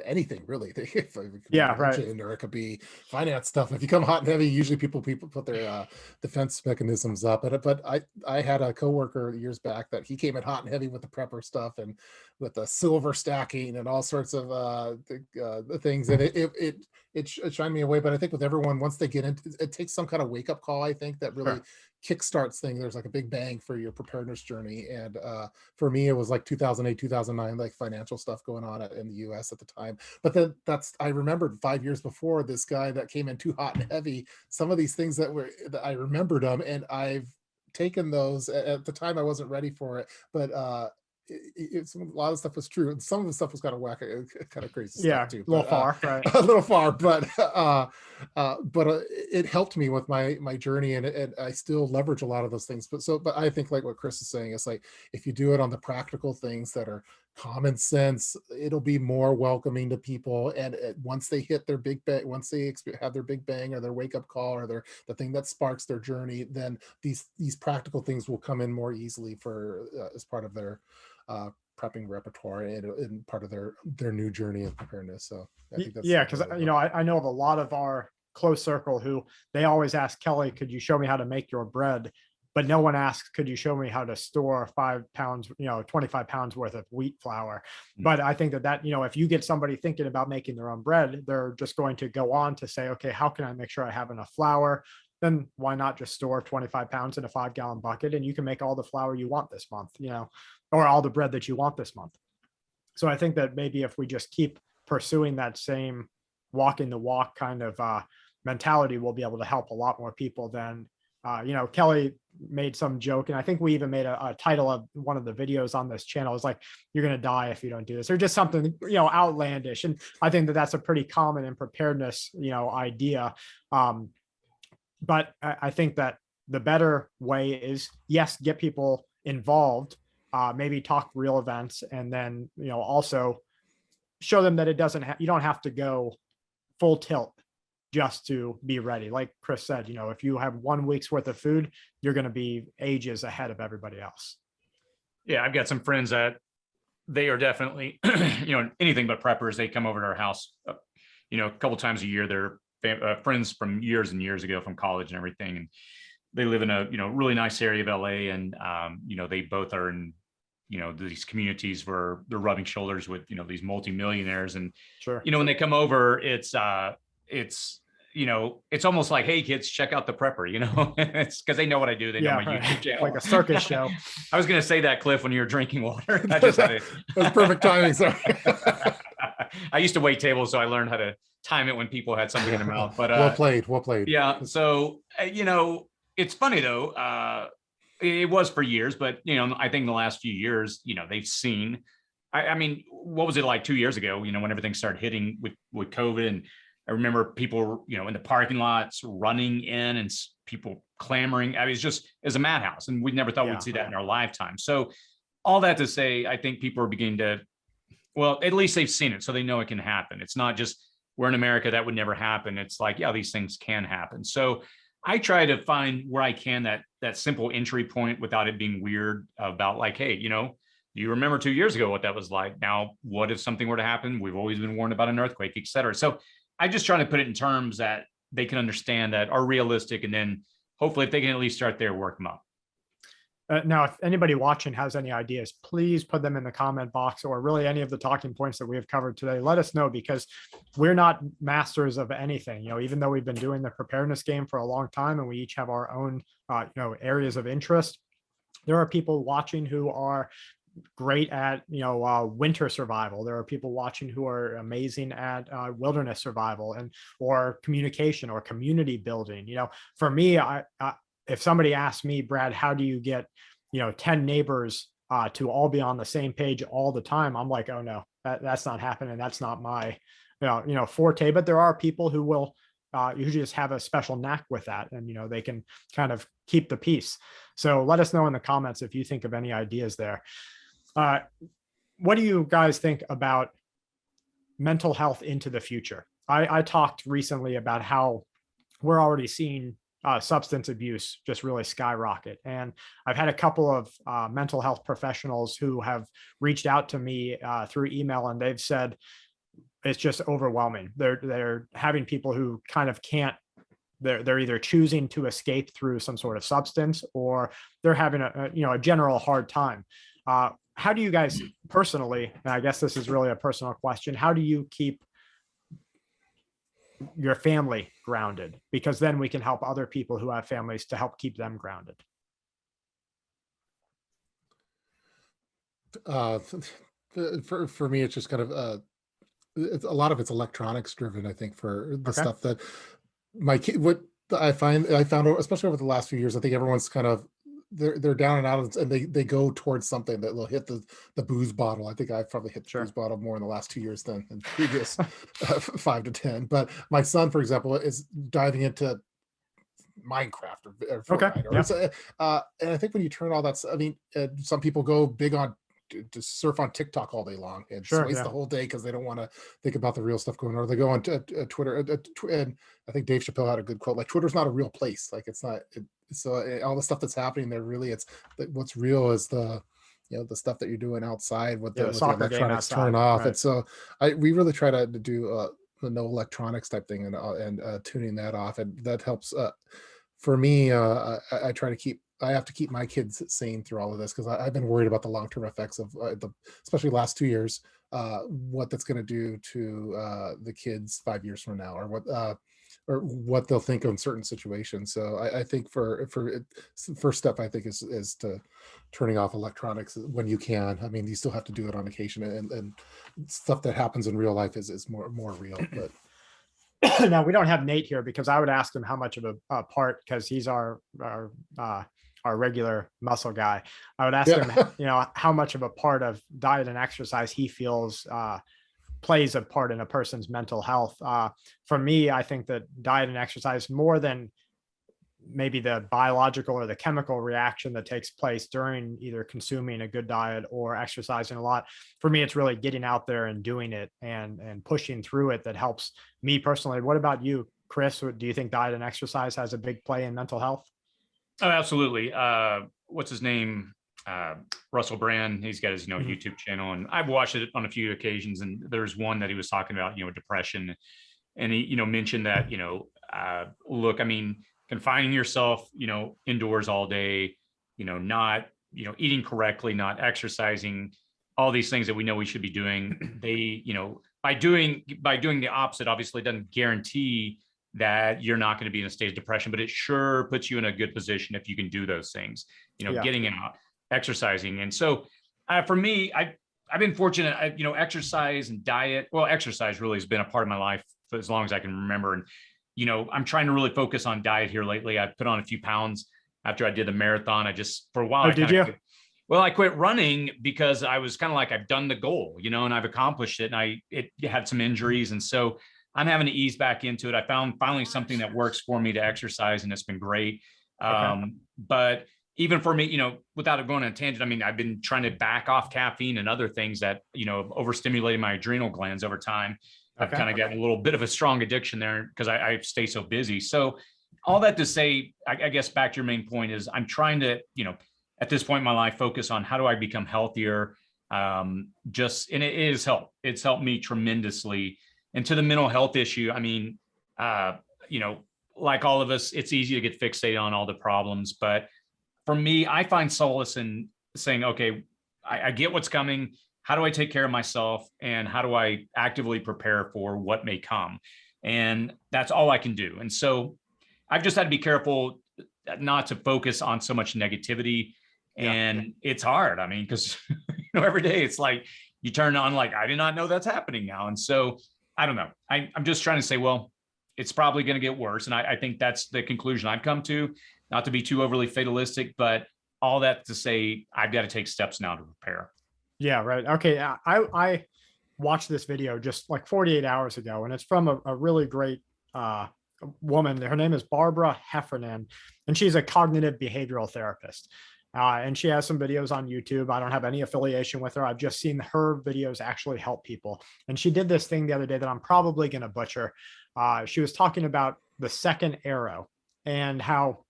anything really. It could be Yeah, right. religion, or it could be finance stuff. If you come hot and heavy, usually people put their defense mechanisms up. But I had a coworker years back that he came in hot and heavy with the prepper stuff and with the silver stacking and all sorts of things, and it shined me away. But I think with everyone, once they get into it, takes some kind of wake up call. I think that really Sure. kickstarts things. There's like a big bang for your preparedness journey. And for me, it was like 2008, 2009, like financial stuff going on in the US at the time. But then I remembered 5 years before, this guy that came in too hot and heavy, some of these things that I remembered them, and I've taken those. At the time I wasn't ready for it, but a lot of stuff was true, and some of the stuff was kind of wacky, kind of crazy Yeah, stuff too. a little But far, right? a little far, but it helped me with my journey, and I still leverage a lot of those things. But I think, like what Chris is saying, is like, if you do it on the practical things that are common sense, it'll be more welcoming to people. And once they hit their big bang, once they have their big bang or their wake up call, or the thing that sparks their journey, then these practical things will come in more easily for as part of their prepping repertoire, and part of their new journey of preparedness. So I think that's Yeah, because really I know of a lot of our close circle who they always ask, Kelly, could you show me how to make your bread? But no one asks, could you show me how to store 5 pounds, 25 pounds worth of wheat flour? But I think that, if you get somebody thinking about making their own bread, they're just going to go on to say, okay, how can I make sure I have enough flour? Then why not just store 25 pounds in a 5-gallon bucket, and you can make all the flour you want this month, or all the bread that you want this month. So I think that maybe if we just keep pursuing that same walking the walk kind of mentality, we'll be able to help a lot more people than, Kelly made some joke, and I think we even made a title of one of the videos on this channel. It's like, you're going to die if you don't do this, or just something, outlandish. And I think that that's a pretty common in preparedness, idea. But I think that the better way is, yes, get people involved, maybe talk real events, and then, also show them that you don't have to go full tilt just to be ready. Like Chris said, if you have 1 week's worth of food, you're going to be ages ahead of everybody else. Yeah, I've got some friends that they are definitely, anything but preppers. They come over to our house, a couple times a year. They're friends from years and years ago from college and everything. And they live in a, really nice area of LA. And, they both are in, these communities where they're rubbing shoulders with, these multimillionaires. And, Sure. when they come over, it's almost like, hey kids, check out the prepper, it's because they know what I do. They know my YouTube channel. Like a circus show. I was going to say that, Cliff, when you were drinking water. I just had it. That's perfect timing. Sorry. I used to wait tables, so I learned how to time it when people had something in their mouth. But well played. Yeah. So it's funny though. It was for years, but I think in the last few years, they've seen. I mean, what was it like 2 years ago? When everything started hitting with COVID, and I remember people, in the parking lots running in, and people clamoring. I mean, it's a madhouse, and we never thought we'd see that in our lifetime. So, all that to say, I think people are beginning to. Well, at least they've seen it, so they know it can happen. It's not just we're in America, that would never happen. It's like, yeah, these things can happen. So I try to find where I can that simple entry point without it being weird, about like, hey, do you remember 2 years ago what that was like? Now, what if something were to happen? We've always been warned about an earthquake, et cetera. So I just try to put it in terms that they can understand, that are realistic. And then hopefully if they can at least start there, work them up. Now, if anybody watching has any ideas, please put them in the comment box, or really any of the talking points that we have covered today. Let us know, because we're not masters of anything. Even though we've been doing the preparedness game for a long time, and we each have our own, areas of interest, there are people watching who are great at winter survival. There are people watching who are amazing at wilderness survival, or communication or community building. For me, if somebody asks me, Brad, how do you get 10 neighbors to all be on the same page all the time, I'm like, oh no, that's not happening. That's not my forte. But there are people who will usually just have a special knack with that, and they can kind of keep the peace. So let us know in the comments if you think of any ideas there. What do you guys think about mental health into the future? I talked recently about how we're already seeing substance abuse just really skyrocket. And I've had a couple of mental health professionals who have reached out to me through email, and they've said it's just overwhelming. They're having people who kind of can't, they're either choosing to escape through some sort of substance, or they're having a general hard time. How do you guys personally, and I guess this is really a personal question, how do you keep your family grounded? Because then we can help other people who have families to help keep them grounded. For me, it's just kind of a lot of it's electronics driven. I think for the stuff that my kid, what I found, especially over the last few years, I think everyone's kind of they're down and out, and they go towards something that will hit the booze bottle. I think I've probably hit the booze bottle more in the last 2 years than in previous 5 to 10. But my son, for example, is diving into Minecraft or Fortnite. And I think when you turn all that, I mean, some people go big on to surf on TikTok all day long and waste the whole day because they don't want to think about the real stuff going on. Or they go on Twitter, and I think Dave Chappelle had a good quote, like, Twitter's not a real place. Like, it's not. So all the stuff that's happening there, really, it's what's real is the the stuff that you're doing outside with the electronics turn off. And so we really try to do the no electronics type thing, and tuning that off, and that helps. For me, I try to keep. I have to keep my kids sane through all of this, because I've been worried about the long-term effects of especially last 2 years, what that's going to do to the kids 5 years from now, or what they'll think in certain situations. So I think first step, I think is to turning off electronics when you can. I mean, you still have to do it on occasion, and stuff that happens in real life is more real. But now we don't have Nate here, because I would ask him how much of a part, because he's our regular muscle guy. I would ask him, how much of a part of diet and exercise he feels plays a part in a person's mental health. For me, I think that diet and exercise, more than maybe the biological or the chemical reaction that takes place during either consuming a good diet or exercising a lot, for me, it's really getting out there and doing it and pushing through it that helps me personally. What about you, Chris? Do you think diet and exercise has a big play in mental health? Oh, absolutely. What's his name? Russell Brand. He's got his, YouTube channel, and I've watched it on a few occasions. And there's one that he was talking about, depression. And he, mentioned that, look, I mean, confining yourself, indoors all day, not, eating correctly, not exercising, all these things that we know we should be doing. They, by doing the opposite, obviously doesn't guarantee that you're not going to be in a state of depression, but it sure puts you in a good position if you can do those things, getting out, exercising. And so for me, I've been fortunate, exercise and diet. Well, exercise really has been a part of my life for as long as I can remember. And, I'm trying to really focus on diet here lately. I put on a few pounds after I did the marathon. For a while, I quit running because I was kind of like, I've done the goal, and I've accomplished it, and it had some injuries. And so I'm having to ease back into it. I found finally something that works for me to exercise, and it's been great. But even for me, without going on a tangent, I mean, I've been trying to back off caffeine and other things that, overstimulated my adrenal glands over time. I've kind of gotten a little bit of a strong addiction there because I stay so busy. So all that to say, I guess back to your main point is I'm trying to, at this point in my life, focus on how do I become healthier? And it's helped me tremendously. And to the mental health issue, I mean, like all of us, it's easy to get fixated on all the problems. But for me, I find solace in saying, okay, I get what's coming. How do I take care of myself? And how do I actively prepare for what may come? And that's all I can do. And so I've just had to be careful not to focus on so much negativity. And it's hard. I mean, because every day it's like you turn on, like, I did not know that's happening now. And so I don't know. I'm just trying to say, well, it's probably going to get worse. And I think that's the conclusion I've come to, not to be too overly fatalistic, but all that to say, I've got to take steps now to prepare. Yeah, right. Okay. I watched this video just like 48 hours ago, and it's from a really great woman. Her name is Barbara Heffernan, and she's a cognitive behavioral therapist. And she has some videos on YouTube. I don't have any affiliation with her. I've just seen her videos actually help people. And she did this thing the other day that I'm probably going to butcher. She was talking about the second arrow and how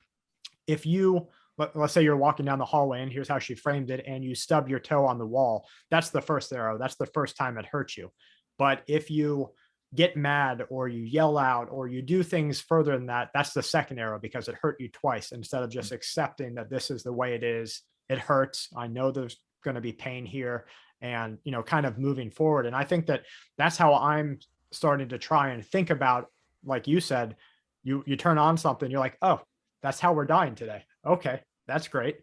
if you, let's say you're walking down the hallway, and here's how she framed it, and you stub your toe on the wall, that's the first arrow. That's the first time it hurts you. But if you get mad or you yell out or you do things further than that, that's the second arrow, because it hurt you twice, instead of just accepting that this is the way it is. It hurts. I know there's going to be pain here, and, kind of moving forward. And I think that that's how I'm starting to try and think about, like you said, you turn on something, you're like, oh, that's how we're dying today. Okay, that's great.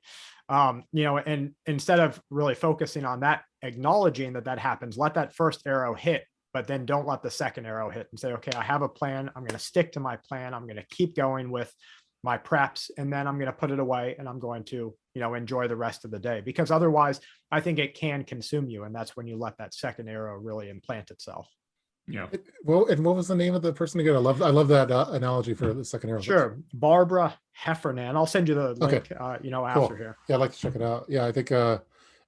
And instead of really focusing on that, acknowledging that happens, let that first arrow hit, but then don't let the second arrow hit, and say, okay, I have a plan. I'm going to stick to my plan. I'm going to keep going with my preps, and then I'm going to put it away, and I'm going to, enjoy the rest of the day, because otherwise I think it can consume you. And that's when you let that second arrow really implant itself. Yeah. Well, and what was the name of the person again? I love that analogy for the second arrow. Sure. Barbara Heffernan. I'll send you the link, Cool. after here. Yeah, I'd like to check it out. Yeah, I think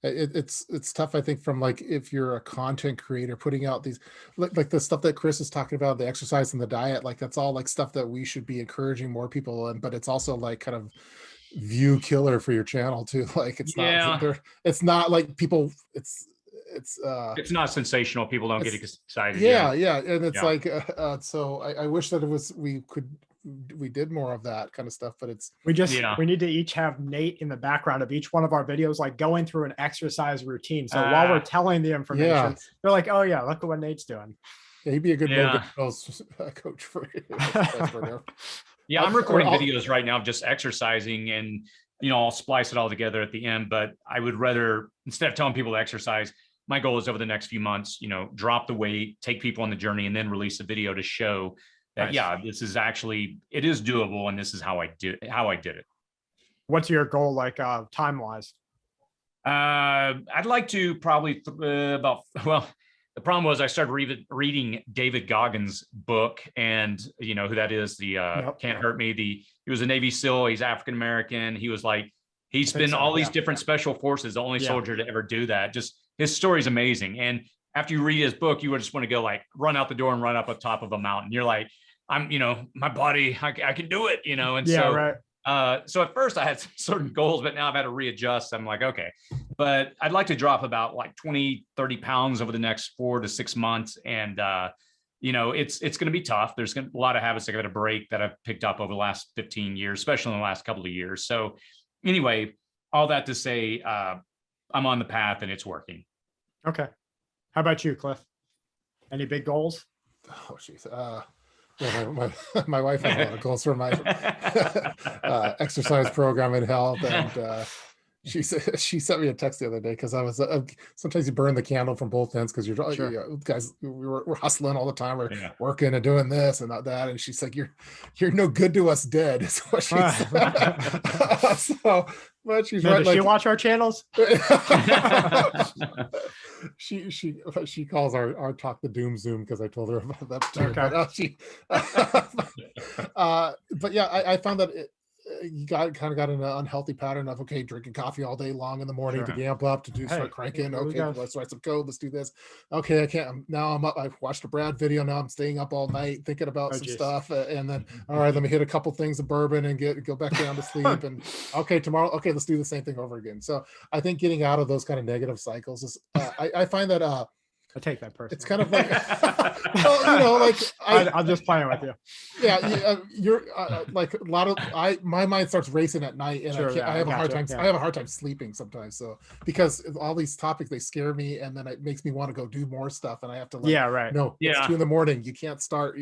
it's tough. I think from like, if you're a content creator putting out these, like the stuff that Chris is talking about, the exercise and the diet, like that's all like stuff that we should be encouraging more people in, but it's also like kind of view killer for your channel too. Like it's not like people, it's not sensational. People don't get excited. Yeah. And it's like, so I wish that we did more of that kind of stuff, but we need to each have Nate in the background of each one of our videos, like going through an exercise routine. So while we're telling the information, they're like, oh yeah, look at what Nate's doing. Yeah, he'd be a good coach for you. Yeah, I'm recording videos right now of just exercising, and I'll splice it all together at the end. But I would rather, instead of telling people to exercise, my goal is over the next few months, drop the weight, take people on the journey, and then release a video to show that, this is actually, it is doable, and this is how I did it. What's your goal, like time wise? I'd like to probably the problem was I started reading David Goggins' book, and who that is, the Can't Hurt Me. He was a Navy SEAL. He's African-American. He was like, he's been all these different special forces, the only soldier to ever do that. Just his story is amazing. And after you read his book, you would just want to go like run out the door and run up top of a mountain. You're like, I'm, my body, I can do it, and so at first I had some certain goals, but now I've had to readjust. I'm like, okay, but I'd like to drop about like 20, 30 pounds over the next 4 to 6 months. And, it's going to be tough. There's a lot of habits I got to break that I've picked up over the last 15 years, especially in the last couple of years. So anyway, all that to say, I'm on the path and it's working. Okay. How about you, Cliff? Any big goals? Oh, geez. My wife has a lot of goals for my exercise program and health, and she sent me a text the other day, because I was sometimes you burn the candle from both ends, because guys, we're hustling all the time, we're working and doing this and that, and she's like, you're no good to us dead, is what she said. So, but she's right. Does she watch our channels? She calls our talk the doom zoom, because I told her about that too. Okay. But yeah, I found that you got in an unhealthy pattern of, okay, drinking coffee all day long in the morning to amp up, start cranking. Okay, let's write some code. Let's do this. Okay, I can't. Now I'm up. I've watched a Brad video. Now I'm staying up all night thinking about some stuff. And then, all right, let me hit a couple things of bourbon and go back down to sleep. And okay, tomorrow, okay, let's do the same thing over again. So I think getting out of those kind of negative cycles is, I find that, I take that personally. It's kind of like, well, like I'm just playing with you. Yeah, you're like a lot of my mind starts racing at night, and I have a hard time. I have a hard time sleeping sometimes. So because all these topics, they scare me, and then it makes me want to go do more stuff, and I have to like, no, it's 2 a.m. You can't start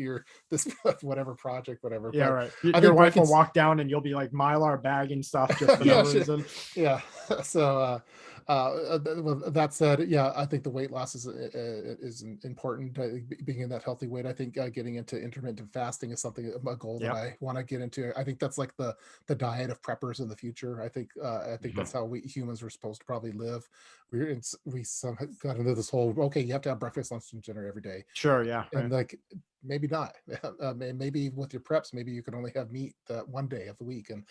this whatever project, whatever. Yeah, right. Your wife will walk down, and you'll be like Mylar bagging stuff just for no reason. Yeah. So. That said, I think the weight loss is is important. Being in that healthy weight, I think getting into intermittent fasting is something, a goal that I want to get into. I think that's like the diet of preppers in the future. I think that's how we humans are supposed to probably live. We got into this whole, okay, you have to have breakfast, lunch, and dinner every day. Sure, yeah, and like maybe not. Maybe with your preps, maybe you can only have meat that one day of the week, and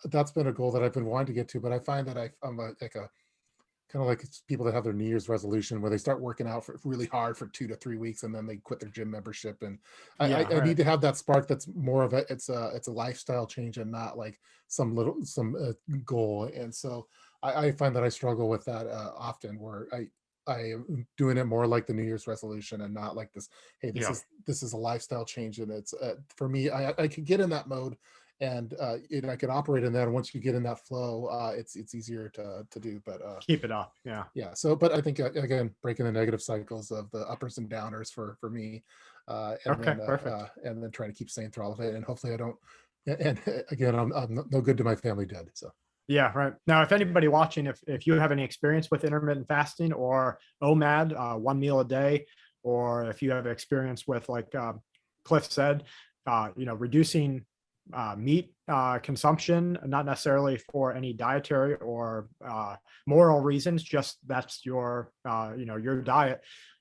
that's been a goal that I've been wanting to get to. But I find that I'm like a kind of like people that have their New Year's resolution where they start working out for really hard for 2 to 3 weeks and then they quit their gym membership. And I need to have that spark that's more of it's a lifestyle change and not like some goal. And so I find that I struggle with that often, where I am doing it more like the New Year's resolution and not like this, hey, this is a lifestyle change. And it's for me, I could get in that mode, and I could operate in that. And once you get in that flow, it's easier to do. But keep it up. Yeah. So, but I think again, breaking the negative cycles of the uppers and downers for me, and then trying to keep sane through all of it. And hopefully I don't. And again, I'm no good to my family dead. So. Yeah, right. Now, if anybody watching, if you have any experience with intermittent fasting or OMAD, 1 meal a day, or if you have experience with, like Cliff said, reducing meat consumption, not necessarily for any dietary or moral reasons, just that's your your diet.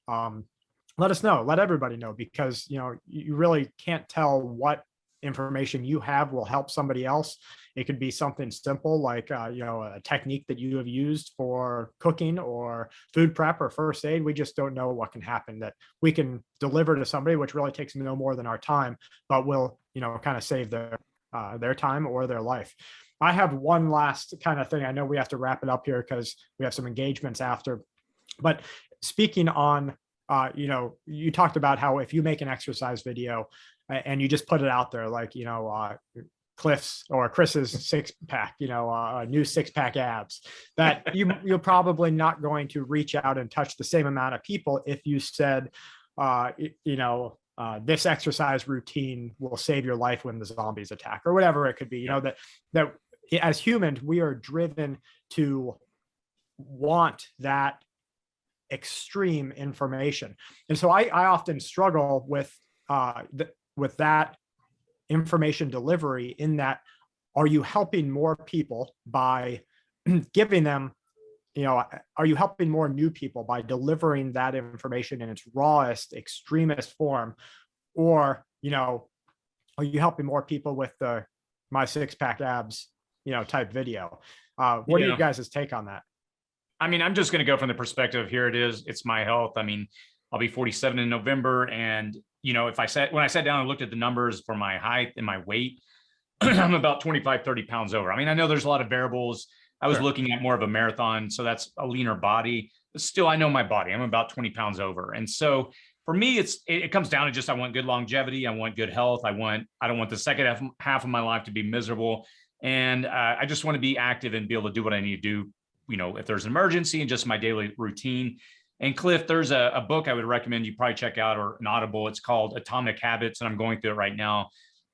Let us know. Let everybody know, because you really can't tell what information you have will help somebody else. It could be something simple like a technique that you have used for cooking or food prep or first aid. We just don't know what can happen that we can deliver to somebody, which really takes no more than our time, but will kind of save their time or their life. I have one last kind of thing. I know we have to wrap it up here because we have some engagements after, but speaking on you talked about how if you make an exercise video and you just put it out there, like Cliff's or Chris's six-pack, new six-pack abs, that you're probably not going to reach out and touch the same amount of people if you said this exercise routine will save your life when the zombies attack, or whatever it could be. That as humans, we are driven to want that extreme information. And so I often struggle with that information delivery, in that, are you helping more people by giving them, are you helping more new people by delivering that information in its rawest, extremist form? Or, are you helping more people with the my six-pack abs, type video? What are you guys' take on that? I mean, I'm just going to go from the perspective, here it is, it's my health. I mean, I'll be 47 in November. And, when I sat down and looked at the numbers for my height and my weight, I'm about 25, 30 pounds over. I mean, I know there's a lot of variables. I was looking at more of a marathon, so that's a leaner body, but still I know my body. I'm about 20 pounds over. And so for me, it comes down to just, I want good longevity. I want good health. I don't want the second half of my life to be miserable. And I just want to be active and be able to do what I need to do, if there's an emergency, and just my daily routine. And Cliff, there's a book I would recommend you probably check out, or an Audible. It's called Atomic Habits, and I'm going through it right now.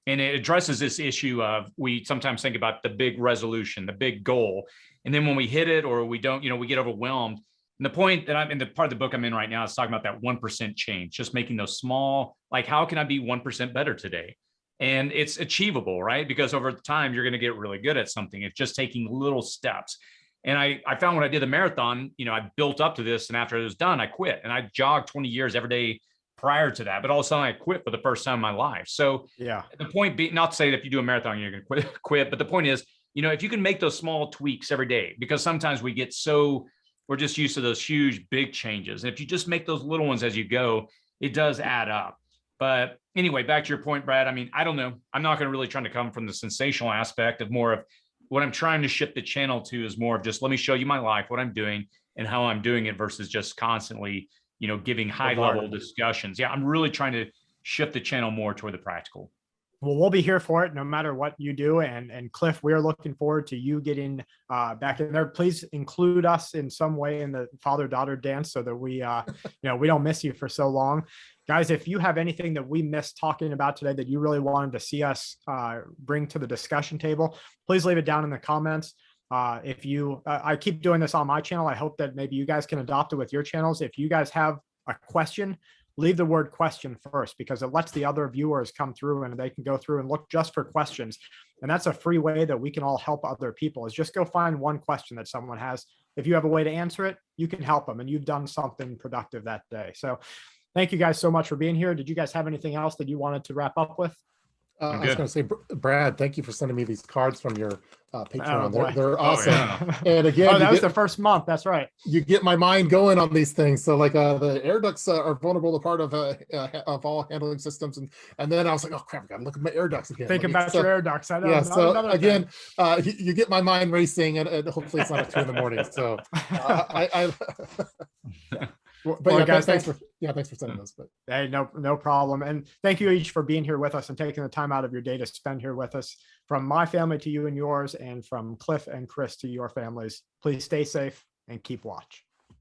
And it addresses this issue of, we sometimes think about the big resolution, the big goal. And then when we hit it, or we don't, we get overwhelmed. And the point that I'm in, the part of the book I'm in right now, is talking about that 1% change, just making those small, like, how can I be 1% better today? And it's achievable, right? Because over time, you're going to get really good at something. It's just taking little steps. And I found when I did the marathon, I built up to this, and after it was done, I quit. And I jogged 20 years every day prior to that, but all of a sudden I quit for the first time in my life. So the point being, not to say that if you do a marathon, you're going to quit, but the point is, if you can make those small tweaks every day, because sometimes we're just used to those huge, big changes. And if you just make those little ones as you go, it does add up. But anyway, back to your point, Brad, I mean, I don't know. I'm not going to really try to come from the sensational aspect of more of, what I'm trying to shift the channel to is more of just, let me show you my life, what I'm doing and how I'm doing it, versus just constantly, giving high level discussions. Yeah. I'm really trying to shift the channel more toward the practical. Well, we'll be here for it no matter what you do. And Cliff, we're looking forward to you getting back in there. Please include us in some way in the father-daughter dance, so that we, we don't miss you for so long. Guys, if you have anything that we missed talking about today that you really wanted to see us bring to the discussion table, please leave it down in the comments. If you, I keep doing this on my channel. I hope that maybe you guys can adopt it with your channels. If you guys have a question, leave the word question first, because it lets the other viewers come through and they can go through and look just for questions. And that's a free way that we can all help other people, is just go find one question that someone has. If you have a way to answer it, you can help them, and you've done something productive that day. So thank you guys so much for being here. Did you guys have anything else that you wanted to wrap up with? I was going to say, Brad, thank you for sending me these cards from your Patreon. boy. They're awesome. yeah. And again, that was the first month. That's right. You get my mind going on these things. So like the air ducts are vulnerable to part of all handling systems. And then I was like, oh crap, I got to look at my air ducts again. Think about your air ducts. I know. Yeah. So again, you get my mind racing, and hopefully it's not at 2 a.m. So but yeah, guys, thanks for sending those. But hey, no problem. And thank you each for being here with us and taking the time out of your day to spend here with us. From my family to you and yours, and from Cliff and Chris to your families, please stay safe and keep watch.